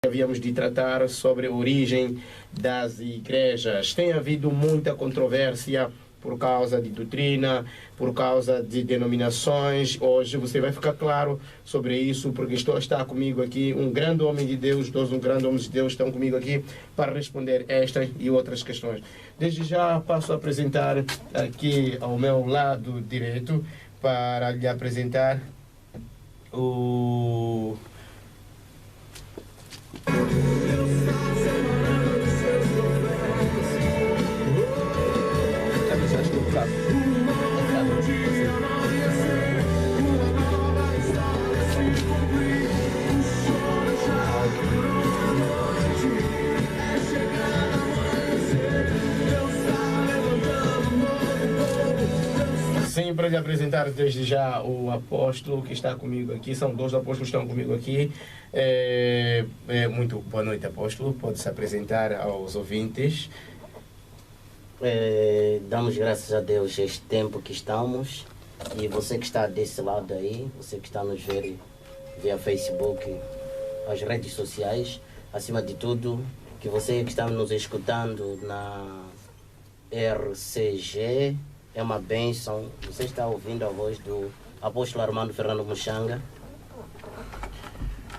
havíamos de tratar sobre a origem das igrejas. Tem havido muita controvérsia por causa de doutrina, por causa de denominações. Hoje você vai ficar claro sobre isso, porque está comigo aqui um grande homem de Deus, um grande homem de Deus estão comigo aqui para responder estas e outras questões. Desde já passo a apresentar aqui ao meu lado direito para lhe apresentar o... Sim, para lhe apresentar desde já o apóstolo que está comigo aqui. São dois apóstolos que estão comigo aqui. Muito boa noite, apóstolo. Pode se apresentar aos ouvintes. Damos graças a Deus este tempo que estamos. E você que está desse lado aí, você que está nos ver via Facebook, as redes sociais, acima de tudo, que você que está nos escutando na RCG, é uma bênção. Você está ouvindo a voz do apóstolo Armando Fernando Mushanga.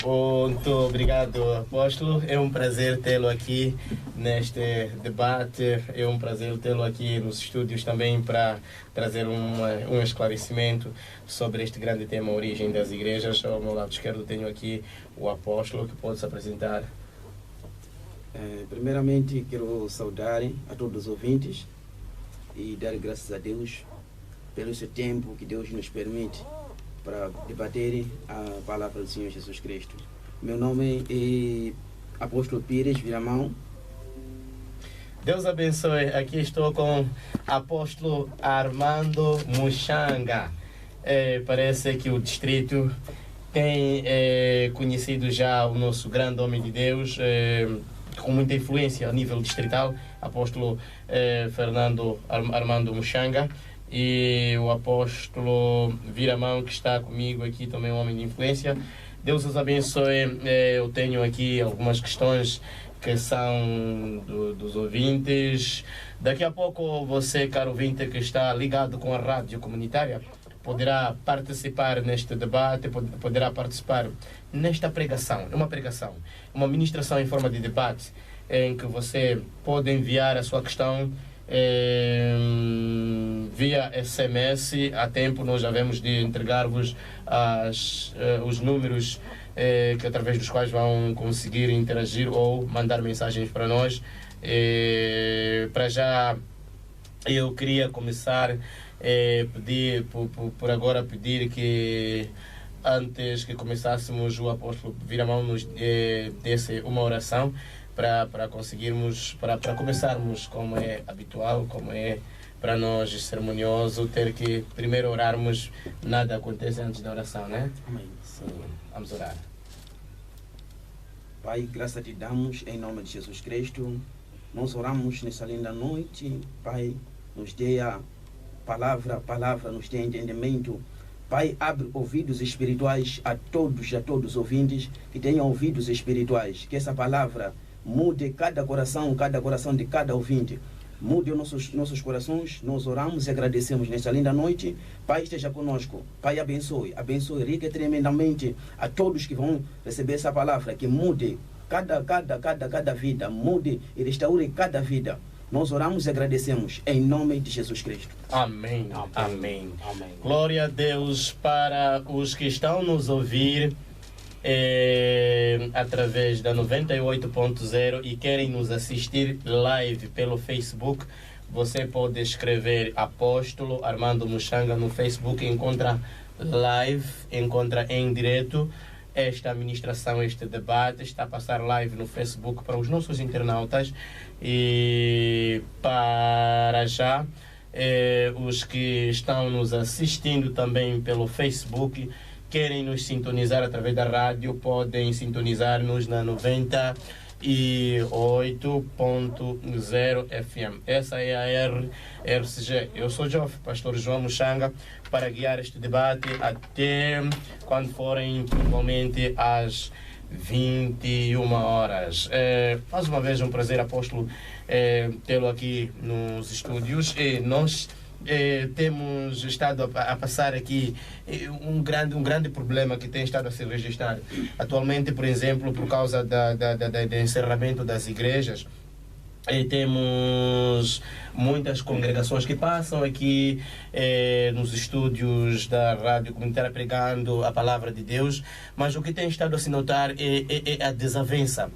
Muito obrigado, apóstolo. É um prazer tê-lo aqui neste debate. É um prazer tê-lo aqui nos estúdios também para trazer um esclarecimento sobre este grande tema, a origem das igrejas. Ao meu lado esquerdo tenho aqui o apóstolo, que pode se apresentar. Primeiramente, quero saudar a todos os ouvintes e dar graças a Deus pelo esse tempo que Deus nos permite para debater a palavra do Senhor Jesus Cristo. Meu nome é Apóstolo Pires Viramão. Deus abençoe. Aqui estou com apóstolo Armando Mushanga. Parece que o distrito tem conhecido já o nosso grande homem de Deus, com muita influência a nível distrital, apóstolo Armando Mushanga, e o apóstolo Viramão, que está comigo aqui, também um homem de influência. Deus os abençoe. Eu tenho aqui algumas questões que são dos ouvintes. Daqui a pouco você, caro ouvinte, que está ligado com a rádio comunitária, poderá participar neste debate, poderá participar nesta pregação. É uma pregação, uma ministração em forma de debate, em que você pode enviar a sua questão via SMS. A tempo nós já vemos de entregar-vos os números que através dos quais vão conseguir interagir ou mandar mensagens para nós. Para já eu queria começar por agora pedir que antes que começássemos o apóstolo Viramão nos desse uma oração para conseguirmos, para começarmos, como é habitual, como é para nós cerimonioso, ter que primeiro orarmos. Nada acontece antes da oração, né? Amém. Sim, vamos orar. Pai, graças te damos em nome de Jesus Cristo. Nós oramos nessa linda noite. Pai, nos dê a palavra nos dê entendimento. Pai, abre ouvidos espirituais a todos os ouvintes que tenham ouvidos espirituais. Que essa palavra mude cada coração de cada ouvinte. Mude os nossos corações. Nós oramos e agradecemos nesta linda noite. Pai, esteja conosco. Pai, abençoe rica e tremendamente a todos que vão receber essa palavra. Que mude cada vida. Mude e restaure cada vida. Nós oramos e agradecemos em nome de Jesus Cristo. Amém. Amém. Amém. Glória a Deus. Para os que estão nos ouvir através da 98.0 e querem nos assistir live pelo Facebook, você pode escrever Apóstolo Armando Mushanga no Facebook, encontra live, encontra em direto esta ministração, este debate, está a passar live no Facebook para os nossos internautas. E para já, os que estão nos assistindo também pelo Facebook, querem nos sintonizar através da rádio, podem sintonizar-nos na 98.0 FM. Essa é a RCG. Eu sou Joff, pastor João Mushanga, para guiar este debate até quando forem provavelmente as 21 horas. Mais uma vez um prazer, apóstolo, tê-lo aqui nos estúdios. Nós temos estado a passar aqui um grande problema que tem estado a se registrar atualmente, por exemplo, por causa do encerramento das igrejas. Temos muitas congregações que passam aqui nos estúdios da Rádio Comunitária pregando a palavra de Deus, mas o que tem estado a se notar é a desavença,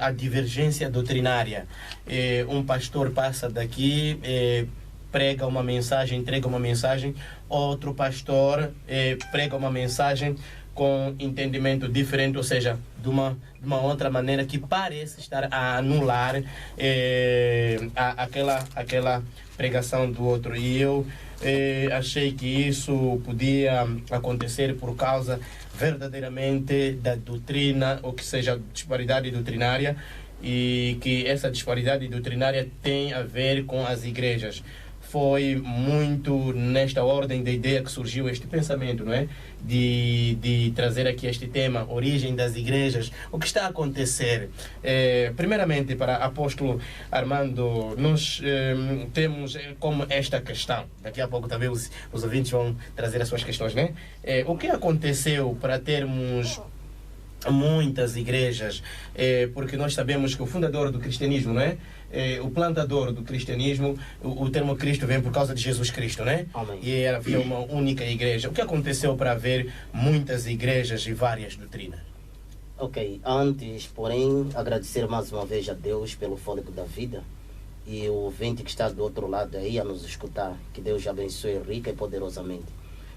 a divergência doutrinária. Um pastor passa daqui, prega uma mensagem, entrega uma mensagem, outro pastor prega uma mensagem com entendimento diferente, ou seja, de uma outra maneira que parece estar a anular aquela pregação do outro. E eu achei que isso podia acontecer por causa verdadeiramente da doutrina, ou que seja, disparidade doutrinária, e que essa disparidade doutrinária tem a ver com as igrejas. Foi muito nesta ordem da ideia que surgiu este pensamento, não é? De trazer aqui este tema, origem das igrejas, o que está a acontecer. Primeiramente, para apóstolo Armando, nós temos como esta questão, daqui a pouco também os ouvintes vão trazer as suas questões, né? O que aconteceu para termos muitas igrejas? Porque nós sabemos que o fundador do cristianismo, não é? O plantador do cristianismo, o termo Cristo vem por causa de Jesus Cristo, né? Amém. E havia uma única igreja. O que aconteceu para haver muitas igrejas e várias doutrinas? Ok, antes, porém, agradecer mais uma vez a Deus pelo fôlego da vida e o ouvinte que está do outro lado aí a nos escutar. Que Deus abençoe rica e poderosamente.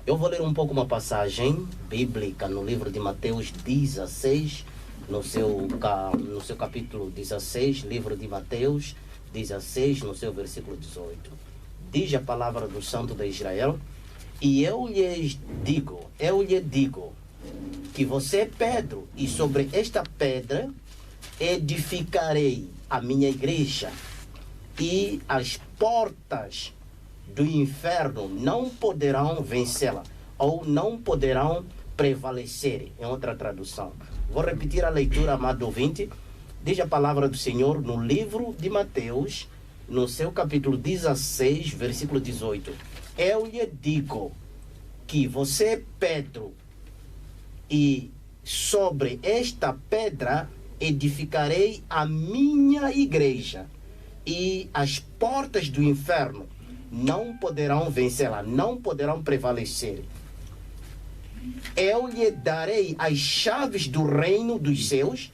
Eu vou ler um pouco uma passagem bíblica no livro de Mateus 16, no seu capítulo 16, livro de Mateus 16, no seu versículo 18. Diz a palavra do Santo de Israel: e eu lhe digo, que você é Pedro, e sobre esta pedra edificarei a minha igreja, e as portas do inferno não poderão vencê-la, ou não poderão prevalecer, em outra tradução. Vou repetir a leitura, amado ouvinte. Diz a palavra do Senhor no livro de Mateus, no seu capítulo 16, versículo 18. Eu lhe digo que você é Pedro, e sobre esta pedra edificarei a minha igreja, e as portas do inferno não poderão vencê-la, não poderão prevalecer. Eu lhe darei as chaves do reino dos céus.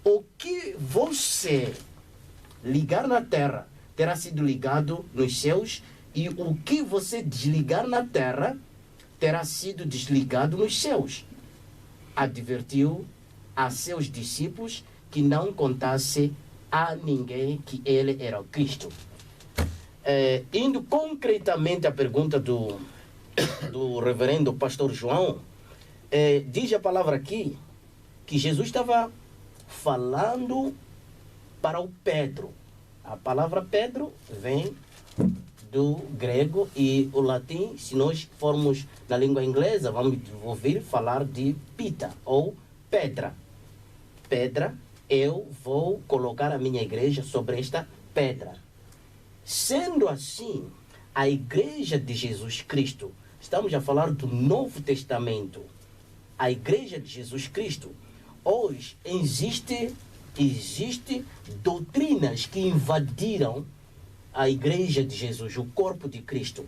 O que você ligar na terra terá sido ligado nos céus, e o que você desligar na terra terá sido desligado nos céus. Advertiu a seus discípulos que não contasse a ninguém que ele era o Cristo. Indo concretamente à pergunta do reverendo pastor João, diz a palavra aqui que Jesus estava falando para o Pedro. A palavra Pedro vem do grego, e o latim, se nós formos na língua inglesa, vamos ouvir falar de pita ou pedra. Pedra, eu vou colocar a minha igreja sobre esta pedra. Sendo assim, a igreja de Jesus Cristo, estamos a falar do Novo Testamento, a igreja de Jesus Cristo, hoje existe doutrinas que invadiram a igreja de Jesus, o corpo de Cristo.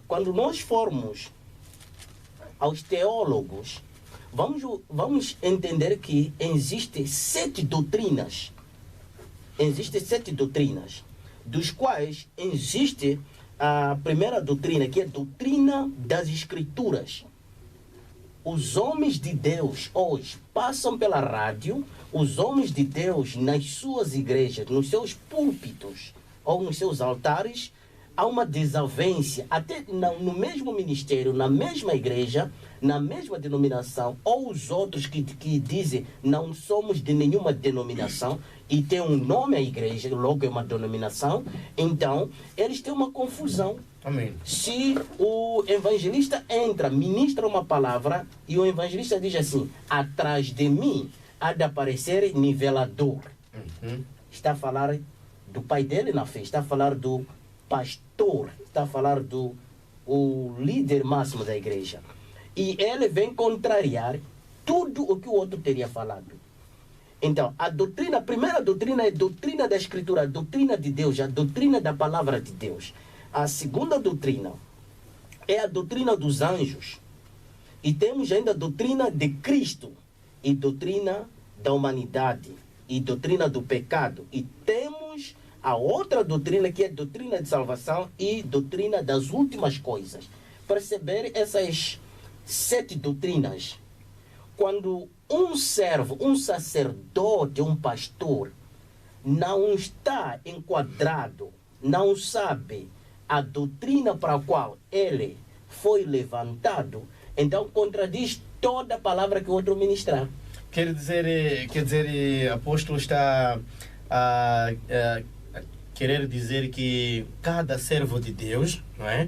Quando nós formos aos teólogos, vamos entender que existem 7 doutrinas. Existem 7 doutrinas, dos quais existe a primeira doutrina, que é a doutrina das Escrituras. Os homens de Deus hoje passam pela rádio, os homens de Deus nas suas igrejas, nos seus púlpitos ou nos seus altares, há uma desavença, até no mesmo ministério, na mesma igreja, na mesma denominação, ou os outros que dizem não somos de nenhuma denominação e tem um nome a igreja, logo é uma denominação, então eles têm uma confusão. Amém. Se o evangelista entra, ministra uma palavra e o evangelista diz assim, atrás de mim há de aparecer nivelador. Está a falar do pai dele na fé, está a falar do pastor, está a falar do líder máximo da igreja. E ele vem contrariar tudo o que o outro teria falado. Então, a primeira doutrina é a doutrina da Escritura, a doutrina de Deus, a doutrina da palavra de Deus. A segunda doutrina é a doutrina dos anjos. E temos ainda a doutrina de Cristo, e doutrina da humanidade, e doutrina do pecado. E temos a outra doutrina, que é a doutrina de salvação e doutrina das últimas coisas. Perceber essas 7 doutrinas. Quando um servo, um sacerdote, um pastor, não está enquadrado, não sabe a doutrina para a qual ele foi levantado, então contradiz toda a palavra que o outro ministrar. Quer dizer, apóstolo está a querer dizer que cada servo de Deus, não é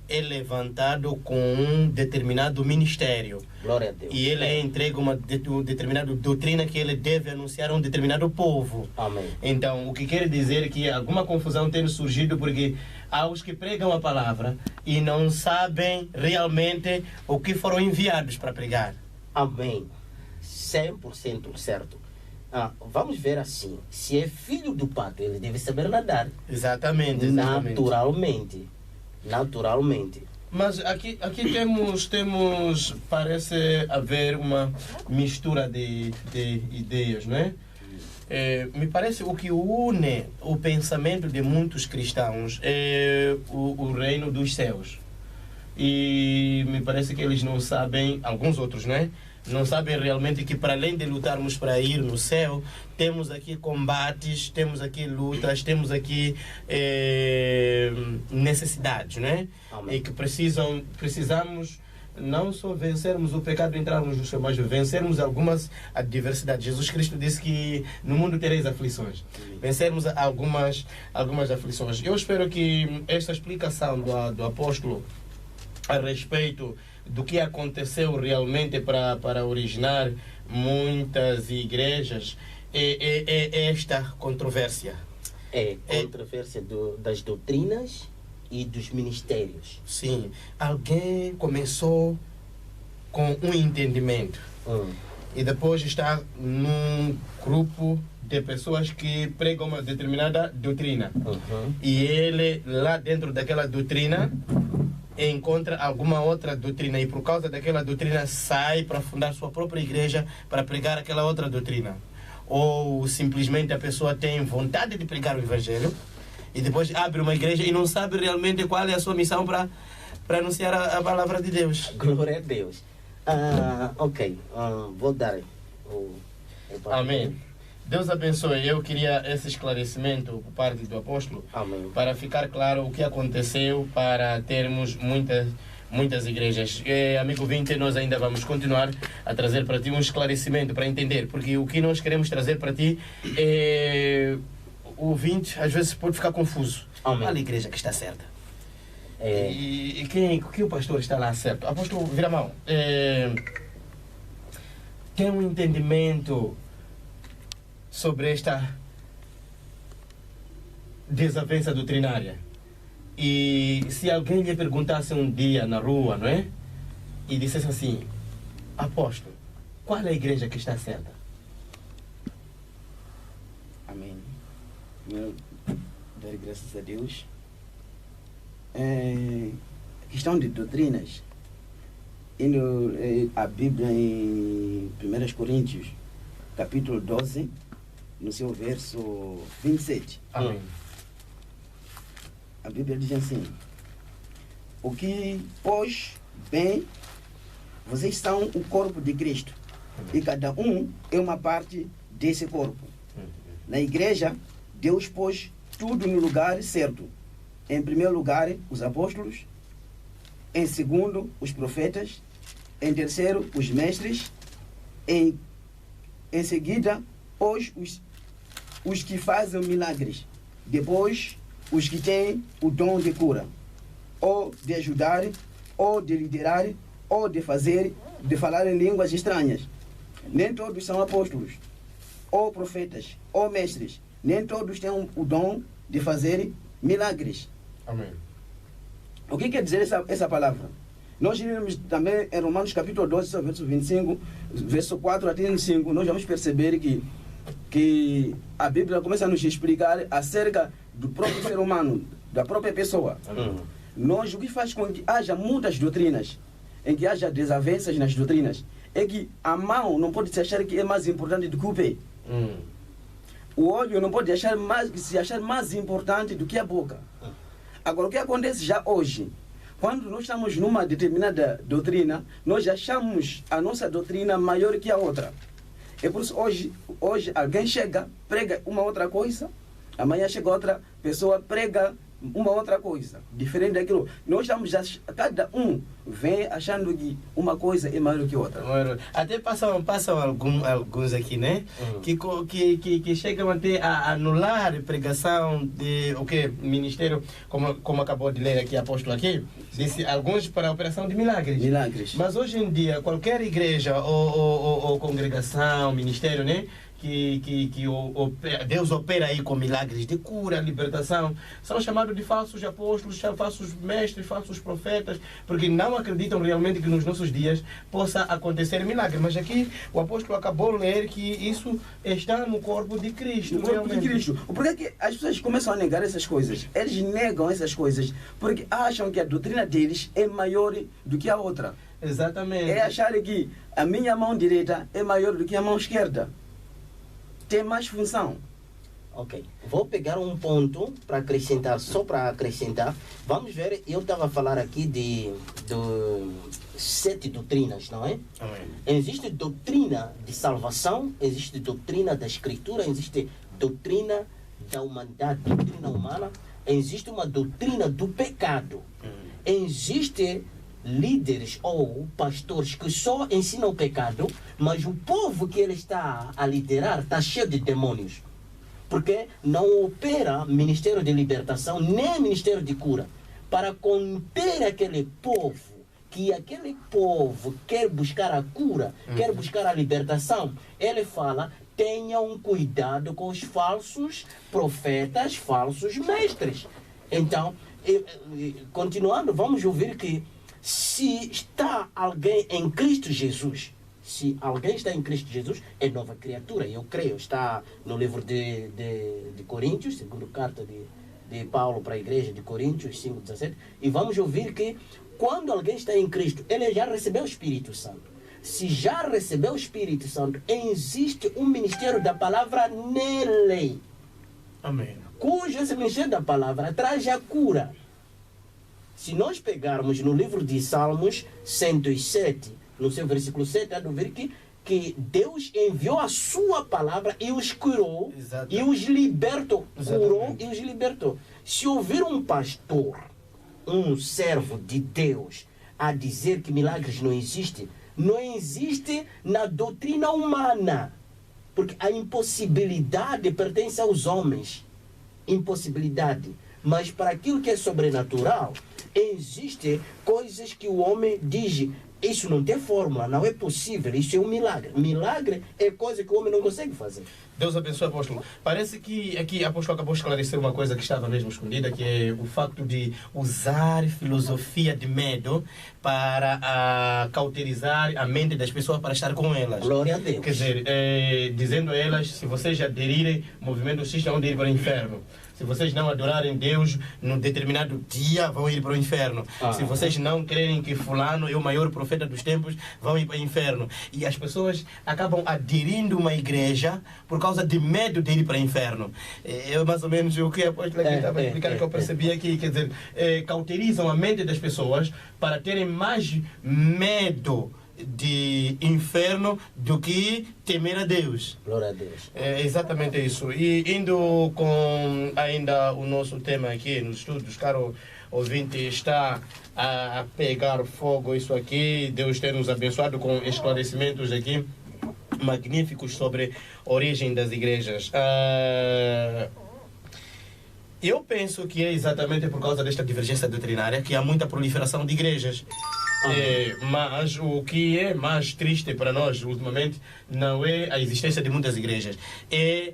levantado com um determinado ministério. Glória a Deus. E ele entrega uma determinada doutrina que ele deve anunciar a um determinado povo. Amém. Então, o que quer dizer que alguma confusão tem surgido porque há os que pregam a palavra e não sabem realmente o que foram enviados para pregar. Amém. 100% certo. Vamos ver assim. Se é filho do pato, ele deve saber nadar. Exatamente. Naturalmente. Mas aqui temos, parece haver uma mistura de ideias, não é? Me parece o que une o pensamento de muitos cristãos é o reino dos céus. E me parece que eles não sabem, alguns outros, não é? Não sabem realmente que para além de lutarmos para ir no céu, temos aqui combates, temos aqui lutas, temos aqui necessidades, não é? Amém. E que precisamos não só vencermos o pecado e entrarmos no céu, mas vencermos algumas adversidades. Jesus Cristo disse que no mundo tereis aflições. Vencermos algumas aflições. Eu espero que esta explicação do apóstolo a respeito do que aconteceu realmente para originar muitas igrejas é esta controvérsia. Controvérsia das doutrinas e dos ministérios. Sim. Alguém começou com um entendimento e depois está num grupo de pessoas que pregam uma determinada doutrina. E ele, lá dentro daquela doutrina, encontra alguma outra doutrina e por causa daquela doutrina sai para fundar sua própria igreja para pregar aquela outra doutrina. Ou simplesmente a pessoa tem vontade de pregar o evangelho e depois abre uma igreja e não sabe realmente qual é a sua missão para anunciar a palavra de Deus. Glória a Deus. Ok, vou dar o Amém. Deus abençoe. Eu queria esse esclarecimento por parte do apóstolo. Amém. Para ficar claro o que aconteceu, para termos muitas igrejas. Amigo Vinte, nós ainda vamos continuar a trazer para ti um esclarecimento para entender, porque o que nós queremos trazer para ti o ouvinte às vezes pode ficar confuso. Amém. Qual a igreja que está certa? E que o pastor está lá certo? Apóstolo Viramão, tem um entendimento sobre esta desavença doutrinária? E se alguém lhe perguntasse um dia na rua, não é? E dissesse assim, apóstolo, qual é a igreja que está certa? Amém. Eu dar graças a Deus. Questão de doutrinas, indo a Bíblia em 1 Coríntios, capítulo 12, no seu verso 27. Amém. A Bíblia diz assim: o que, pois, bem, vocês são o corpo de Cristo, e cada um é uma parte desse corpo. Na igreja, Deus pôs tudo no lugar certo. em primeiro lugar, os apóstolos, em segundo, os profetas, em terceiro, os mestres, em seguida, os que fazem milagres, depois, os que têm o dom de cura, ou de ajudar, ou de liderar, ou de falar em línguas estranhas. Nem todos são apóstolos, ou profetas, ou mestres. Nem todos têm o dom de fazer milagres. Amém. O que quer dizer essa palavra? Nós iremos também em Romanos capítulo 12, verso 25, verso 4 até 5, nós vamos perceber que a Bíblia começa a nos explicar acerca do próprio ser humano, da própria pessoa. Nós, o que faz com que haja muitas doutrinas, em que haja desavenças nas doutrinas, é que a mão não pode se achar que é mais importante do que o pé. O olho não pode se achar mais importante do que a boca. Agora, o que acontece já hoje? Quando nós estamos numa determinada doutrina, nós achamos a nossa doutrina maior que a outra. É por isso hoje alguém chega, prega uma outra coisa, amanhã chega outra pessoa, prega uma outra coisa, diferente daquilo. Nós estamos, cada um vem achando que uma coisa é maior que outra. Até passam alguns aqui, né? Que chegam até a anular a pregação de ministério, como acabou de ler aqui, apóstolo aqui, disse alguns para a operação de milagres. Mas hoje em dia, qualquer igreja ou congregação, ministério, né? Que Deus opera aí com milagres de cura, libertação, são chamados de falsos apóstolos, falsos mestres, falsos profetas, porque não acreditam realmente que nos nossos dias possa acontecer milagre. Mas aqui o apóstolo acabou de ler que isso está no corpo de Cristo. No corpo de Cristo. Por que as pessoas começam a negar essas coisas? Eles negam essas coisas porque acham que a doutrina deles é maior do que a outra. Exatamente. É achar que a minha mão direita é maior do que a mão esquerda. Tem mais função. Ok. Vou pegar um ponto para acrescentar, só para acrescentar. Vamos ver, eu estava a falar aqui de 7 doutrinas, não é? Amém. Existe doutrina de salvação, existe doutrina da escritura, existe doutrina da humanidade, doutrina humana, existe uma doutrina do pecado. Existe líderes ou pastores que só ensinam o pecado, mas o povo que ele está a liderar está cheio de demônios. Porque não opera ministério de libertação, nem ministério de cura. Para conter aquele povo, que aquele povo quer buscar a cura, quer buscar a libertação, ele fala, tenham cuidado com os falsos profetas, falsos mestres. Então, continuando, vamos ouvir que se está alguém em Cristo Jesus, se alguém está em Cristo Jesus, é nova criatura. Eu creio, está no livro de Coríntios, segundo carta de Paulo para a igreja de Coríntios 5:17. E vamos ouvir que quando alguém está em Cristo, ele já recebeu o Espírito Santo. Se já recebeu o Espírito Santo, existe um ministério da palavra nele. Amém. Cujo esse ministério da palavra traz a cura. Se nós pegarmos no livro de Salmos 107, no seu versículo 7, há de ver que Deus enviou a sua palavra e os curou. Exatamente. E os libertou. Curou e os libertou. Se houver um pastor, um servo de Deus, a dizer que milagres não existem, não existe na doutrina humana. Porque a impossibilidade pertence aos homens. Impossibilidade. Mas para aquilo que é sobrenatural, existem coisas que o homem diz, isso não tem fórmula, não é possível, isso é um milagre. Milagre é coisa que o homem não consegue fazer. Deus abençoe, apóstolo. Parece que aqui o apóstolo acabou de esclarecer uma coisa que estava mesmo escondida, que é o facto de usar filosofia de medo para cauterizar a mente das pessoas para estar com elas. Glória a Deus. Quer dizer, dizendo a elas, se vocês aderirem, o movimento X vão ir para o inferno. Se vocês não adorarem Deus, num determinado dia vão ir para o inferno. Se vocês não crerem que fulano é o maior profeta dos tempos, vão ir para o inferno. E as pessoas acabam aderindo a uma igreja por causa de medo de ir para o inferno. É mais ou menos o que a apóstola aqui estava explicando, que eu percebi aqui. Quer dizer, cauterizam a mente das pessoas para terem mais medo de inferno do que temer a Deus. Glória a Deus. É exatamente isso. E indo com ainda o nosso tema aqui nos estudos, caro ouvinte, está a pegar fogo isso aqui. Deus tem nos abençoado com esclarecimentos aqui magníficos sobre a origem das igrejas. Eu penso que é exatamente por causa desta divergência doutrinária que há muita proliferação de igrejas. Mas o que é mais triste para nós ultimamente não é a existência de muitas igrejas, é